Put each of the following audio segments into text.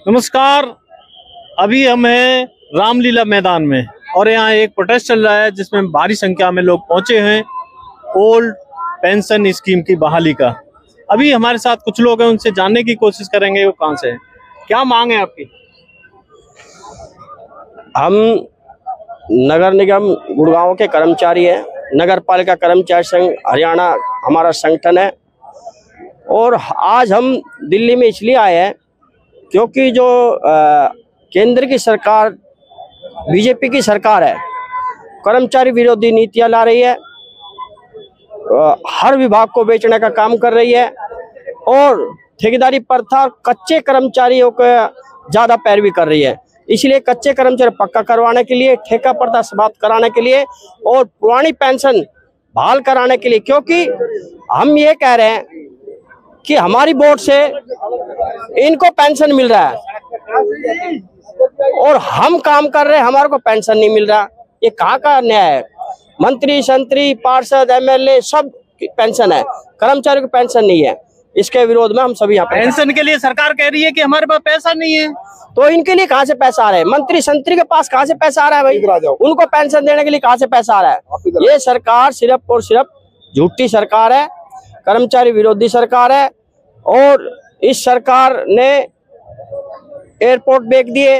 नमस्कार। अभी हम हैं रामलीला मैदान में और यहाँ एक प्रोटेस्ट चल रहा है जिसमें भारी संख्या में लोग पहुंचे हैं ओल्ड पेंशन स्कीम की बहाली का। अभी हमारे साथ कुछ लोग हैं, उनसे जानने की कोशिश करेंगे वो कहाँ से हैं, क्या मांग है आपकी। हम नगर निगम गुड़गांव के कर्मचारी हैं। नगर पालिका कर्मचारी संघ हरियाणा हमारा संगठन है और आज हम दिल्ली में इसलिए आए हैं क्योंकि जो केंद्र की सरकार बीजेपी की सरकार है, कर्मचारी विरोधी नीतियां ला रही है, हर विभाग को बेचने का काम कर रही है और ठेकेदारी प्रथा कच्चे कर्मचारियों को ज़्यादा पैरवी कर रही है। इसलिए कच्चे कर्मचारी पक्का करवाने के लिए, ठेका प्रथा समाप्त कराने के लिए और पुरानी पेंशन बहाल कराने के लिए, क्योंकि हम ये कह रहे हैं कि हमारी वोट से इनको पेंशन मिल रहा है और हम काम कर रहे हैं, हमारे को पेंशन नहीं मिल रहा। ये कहाँ का न्याय है। मंत्री संतरी पार्षद एमएलए सब पेंशन है, कर्मचारियों को पेंशन नहीं है। इसके विरोध में हम सभी यहाँ पेंशन के लिए सरकार कह रही है कि हमारे पास पैसा नहीं है, तो इनके लिए कहाँ से पैसा आ रहा है। मंत्री संतरी के पास कहाँ से पैसा आ रहा है भाई, उनको पेंशन देने के लिए कहाँ से पैसा आ रहा है। ये सरकार सिर्फ और सिर्फ झूठी सरकार है, कर्मचारी विरोधी सरकार है और इस सरकार ने एयरपोर्ट बेच दिए,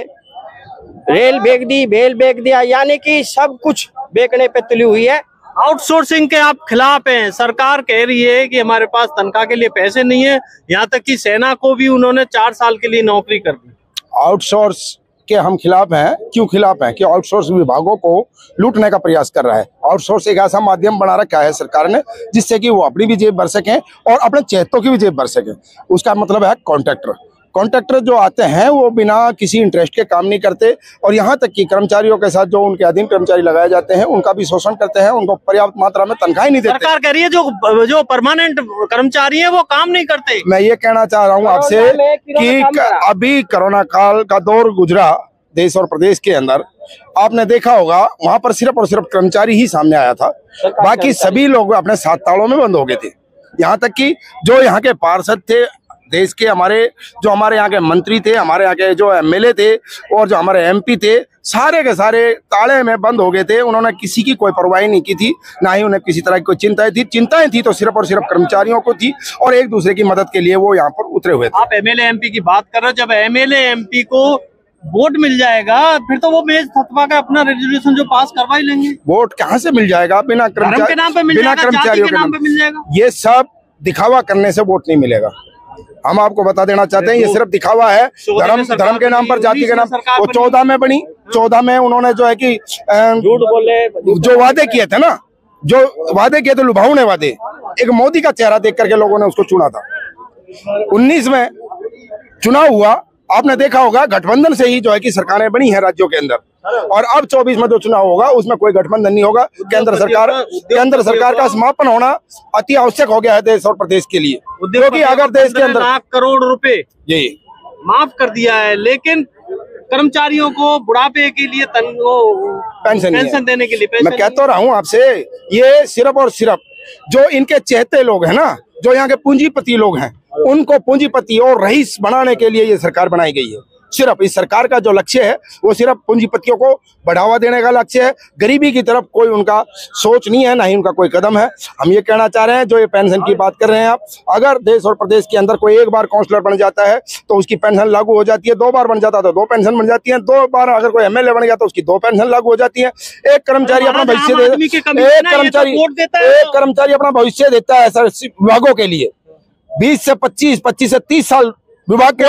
रेल बेच दी, बेल बेच दिया, यानी कि सब कुछ बेचने पे तुली हुई है। आउटसोर्सिंग के आप खिलाफ हैं। सरकार कह रही है कि हमारे पास तनख्वाह के लिए पैसे नहीं है, यहाँ तक कि सेना को भी उन्होंने 4 साल के लिए नौकरी कर दी। आउटसोर्स के हम खिलाफ हैं। क्यों खिलाफ हैं? कि आउटसोर्स विभागों को लूटने का प्रयास कर रहा है। आउटसोर्स एक ऐसा माध्यम बना रखा है सरकार ने जिससे कि वो अपनी भी जेब भर सकें और अपने चहेतों की भी जेब भर सकें। उसका मतलब है कॉन्ट्रैक्टर। कॉन्ट्रैक्टर जो आते हैं वो बिना किसी इंटरेस्ट के काम नहीं करते और यहाँ तक कि कर्मचारियों के साथ जो उनके अधीन कर्मचारी लगाए जाते हैं उनका भी शोषण करते हैं, उनको पर्याप्त मात्रा में तनख्वाह नहीं देते। सरकार कह रही है जो परमानेंट कर्मचारी है वो काम नहीं करते। मैं ये कहना चाह रहा हूँ आपसे कि अभी कोरोना काल का दौर गुजरा देश और प्रदेश के अंदर, आपने देखा होगा वहां पर सिर्फ और सिर्फ कर्मचारी ही सामने आया था, बाकी सभी लोग अपने सात तालों में बंद हो गए थे। यहाँ तक कि जो यहाँ के पार्षद थे देश के, हमारे यहाँ के मंत्री थे, हमारे यहाँ के जो एमएलए थे और जो हमारे एमपी थे, सारे के सारे ताले में बंद हो गए थे। उन्होंने किसी की कोई परवाह नहीं की थी, ना ही उन्हें किसी तरह की कोई चिंताएं थी तो सिर्फ और सिर्फ कर्मचारियों को थी और एक दूसरे की मदद के लिए वो यहाँ पर उतरे हुए थे। आप एमएलए एमपी की बात कर रहे हो, जब एमएलए एमपी को वोट मिल जाएगा फिर तो वो मेज थकवा का अपना रेजोल्यूशन जो पास करवा ही लेंगे। वोट कहाँ से मिल जाएगा? बिना कर्मचारियों के नाम पे मिल जाएगा। ये सब दिखावा करने से वोट नहीं मिलेगा। हम आपको बता देना चाहते हैं ये सिर्फ दिखावा है। धर्म के नाम पर, जाति के नाम, वो 14 में बनी। 14 में उन्होंने जो है कि झूठ बोले, जो वादे किए थे ना, जो वादे किए थे लुभावने वादे, एक मोदी का चेहरा देख करके लोगों ने उसको चुना था। 19 में चुनाव हुआ, आपने देखा होगा गठबंधन से ही जो है कि सरकारें बनी है राज्यों के अंदर, और अब 24 में जो चुनाव होगा उसमें कोई गठबंधन नहीं होगा। केंद्र सरकार का समापन होना अति आवश्यक हो गया है देश और प्रदेश के लिए, क्योंकि अगर देश के अंदर 1 लाख करोड़ रुपए माफ कर दिया है, लेकिन कर्मचारियों को बुढ़ापे के लिए पेंशन देने के लिए मैं कहता रहा हूँ आपसे, ये सिर्फ और सिर्फ जो इनके चहेते लोग हैं ना, जो यहाँ के पूंजीपति लोग हैं, उनको पूंजीपति और रईस बनाने के लिए ये सरकार बनाई गई है। सिर्फ इस सरकार का जो लक्ष्य है वो सिर्फ पूंजीपतियों को बढ़ावा देने का लक्ष्य है। गरीबी की तरफ कोई उनका सोच नहीं है, ना ही उनका कोई कदम है। हम ये कहना चाह रहे हैं, जो ये पेंशन की बात कर रहे हैं आप, अगर देश और प्रदेश के अंदर कोई एक बार काउंसलर बन जाता है तो उसकी पेंशन लागू हो जाती है, 2 बार बन जाता है तो 2 पेंशन बन जाती है, 2 बार अगर कोई एमएलए बन गया तो उसकी 2 पेंशन लागू हो जाती है। एक कर्मचारी अपना भविष्य देता है ऐसा विभागों के लिए 20 से 25 से 30 साल विभाग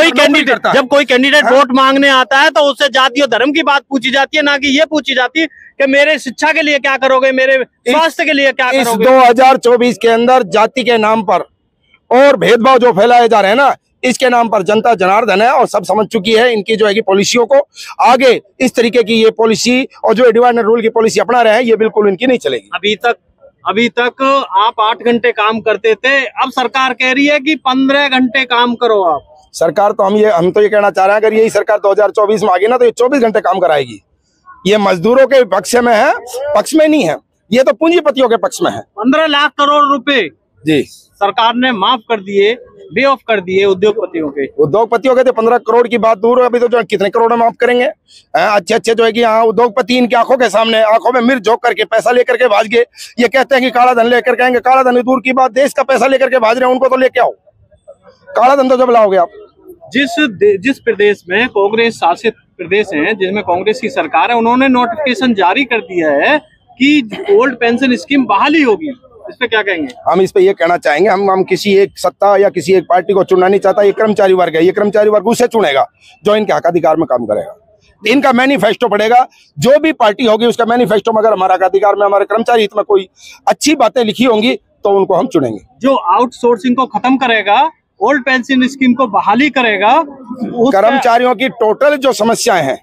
जब कोई कैंडिडेट वोट मांगने आता है तो उससे जाति और धर्म की बात पूछी जाती है, ना कि ये पूछी जाती है कि मेरे शिक्षा के लिए क्या करोगे, मेरे स्वास्थ्य के लिए क्या करोगे। 2024 के अंदर जाति के नाम पर और भेदभाव जो फैलाए जा रहे हैं ना, इसके नाम पर जनता जनार्दन है और सब समझ चुकी है इनकी जो है कि पॉलिसियों को। आगे इस तरीके की ये पॉलिसी और जो डिवाइड एंड रूल की पॉलिसी अपना रहे हैं, ये बिल्कुल इनकी नहीं चलेगी। अभी तक आप 8 घंटे काम करते थे, अब सरकार कह रही है कि 15 घंटे काम करो आप। सरकार तो हम तो ये कहना चाह रहे हैं, अगर यही सरकार 2024 में आ गई ना तो ये 24 घंटे काम कराएगी। ये मजदूरों के पक्ष में है, पक्ष में नहीं है, ये तो पूंजीपतियों के पक्ष में है। 15 लाख करोड़ रुपए जी सरकार ने माफ कर दिए, बे ऑफ कर दिए उद्योगपतियों के। उद्योगपतियों के तो 15 करोड़ की बात दूर है, अभी तो जो कितने करोड़ में माफ करेंगे। अच्छे अच्छे जो है कि यहाँ उद्योगपति इनकी आंखों के सामने आंखों में मिर्च झोंक करके पैसा लेकर के भाज गए। ये कहते हैं कि काला धन लेकर कहेंगे, काला धन दूर की बात, देश का पैसा लेकर के भाज रहे हैं, उनको तो लेके आओ। काला धन तो जब लाओगे आप। जिस प्रदेश में कांग्रेस शासित प्रदेश है, जिसमें कांग्रेस की सरकार है, उन्होंने नोटिफिकेशन जारी कर दिया है कि ओल्ड पेंशन स्कीम बहाली होगी। इस पे क्या कहेंगे? हम इस पे ये कहना चाहेंगे, हम किसी एक सत्ता या किसी एक पार्टी को चुनना नहीं चाहता। ये कर्मचारी वर्ग है, ये कर्मचारी वर्ग उसे चुनेगा जो इनके हक अधिकार में काम करेगा। इनका मैनिफेस्टो पड़ेगा, जो भी पार्टी होगी उसका मैनिफेस्टो में अगर हमारा अधिकार में, हमारे कर्मचारी हित में कोई अच्छी बातें लिखी होंगी तो उनको हम चुनेंगे। जो आउटसोर्सिंग को खत्म करेगा, ओल्ड पेंशन स्कीम को बहाली करेगा, कर्मचारियों की टोटल जो समस्याएं हैं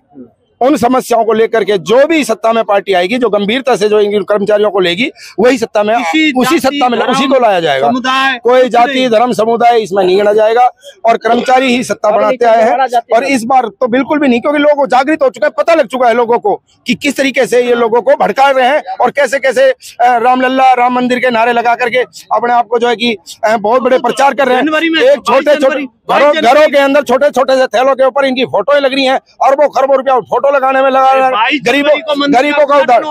उन समस्याओं को लेकर के जो भी सत्ता में पार्टी आएगी, जो गंभीरता से जो इन कर्मचारियों को लेगी, वही सत्ता में उसी सत्ता में उसी को लाया जाएगा। कोई जाति धर्म समुदाय इसमें नहीं गिना जाएगा और कर्मचारी ही सत्ता बनाते आए हैं। और इस बार तो बिल्कुल भी नहीं, क्योंकि लोगों को जागृत हो चुका है, पता लग चुका है लोगों को कि किस तरीके से ये लोगों को भड़का रहे हैं और कैसे कैसे रामलल्ला राम मंदिर के नारे लगा करके अपने आप को जो है कि बहुत बड़े प्रचार कर रहे हैं। एक छोटे छोटे घरों के अंदर छोटे छोटे से थैलों के ऊपर इनकी फोटोएं लग रही हैं, अरबों खरबों रुपया फोटो लगाने में लगा रहा है। गरीबों का उद्घाटन,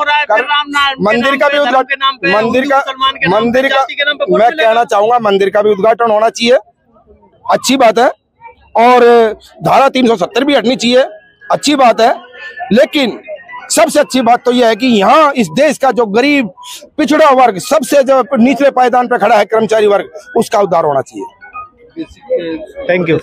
मंदिर का भी उद्घाटन, मंदिर का मैं कहना चाहूंगा मंदिर का भी उद्घाटन होना चाहिए, अच्छी बात है। और धारा 370 भी हटनी चाहिए, अच्छी बात है। लेकिन सबसे अच्छी बात तो यह है कि यहाँ इस देश का जो गरीब पिछड़ा वर्ग, सबसे जो निचले पायदान पर खड़ा है कर्मचारी वर्ग, उसका उद्धार होना चाहिए। Thank you.